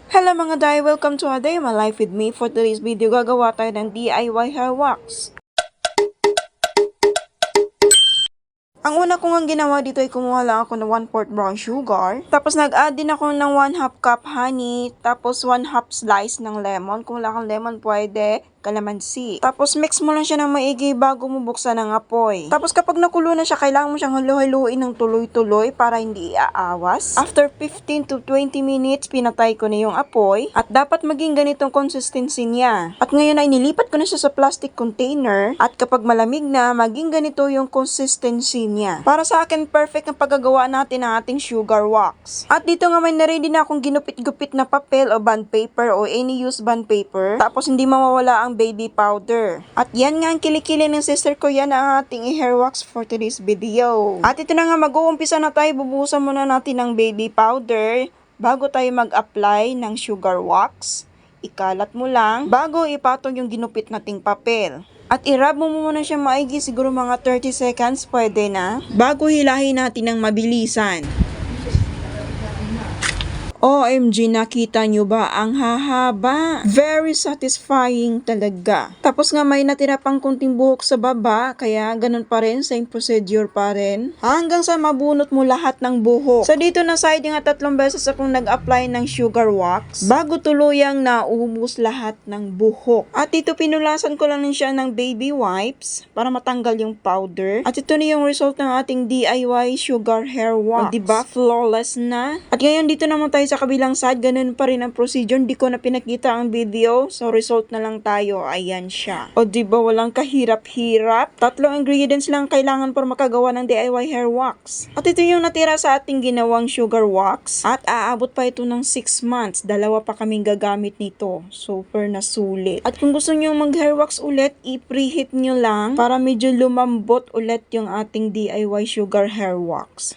Hello mga day! Welcome to a day my life with me. For today's video, gagawa tayo ng DIY hair wax. Ang una ko nga ginawa dito ay kumuha lang ako ng 1/4 brown sugar. Tapos nag-add din ako ng 1/2 cup honey. Tapos 1/2 slice ng lemon. Kung wala kang lemon, pwede kalamansi. Tapos mix mo lang siya ng maigi bago mo buksan ang apoy. Tapos kapag nakulo na siya, kailangan mo siyang halu-haluin ng tuloy-tuloy para hindi iaawas. After 15 to 20 minutes, pinatay ko na yung apoy. At dapat maging ganitong consistency niya. At ngayon ay nilipat ko na siya sa plastic container. At kapag malamig na, maging ganito yung consistency niya. Para sa akin, perfect ang paggagawa natin ng ating sugar wax. At dito nga may na-ready na akong ginupit-gupit na papel o bond paper o any used bond paper. Tapos hindi mawawala ang baby powder. At yan nga ang kilikili ng sister ko, yan ang ating hair wax for today's video. At ito na nga, mag-uumpisa na tayo. Bubuhusan muna natin ng baby powder bago tayo mag-apply ng sugar wax. Ikalat mo lang bago ipatong yung ginupit nating papel. At i-rub mo muna siya maigi, siguro mga 30 seconds pwede na, bago hilahin natin ng mabilisan. OMG, nakita nyo ba? Ang hahaba. Very satisfying talaga. Tapos nga may natira pang kunting buhok sa baba, kaya ganun pa rin, same procedure pa rin. Hanggang sa mabunot mo lahat ng buhok. So dito na side nga 3 beses akong nag-apply ng sugar wax, bago tuluyang naubos lahat ng buhok. At dito pinulasan ko lang siya ng baby wipes, para matanggal yung powder. At ito na yung result ng ating DIY sugar hair wax. O diba, flawless na? At ngayon dito naman tayo sa kabilang side, ganun pa rin ang procedure. Hindi ko na pinakita ang video, so result na lang tayo. Ayan siya. O diba, walang kahirap-hirap. 3 ingredients lang kailangan para makagawa ng DIY hair wax. At ito yung natira sa ating ginawang sugar wax. At aabot pa ito ng 6 months. 2 pa kaming gagamit nito. Super na sulit. At kung gusto nyo mag hair wax ulit, i-preheat nyo lang para medyo lumambot ulit yung ating DIY sugar hair wax.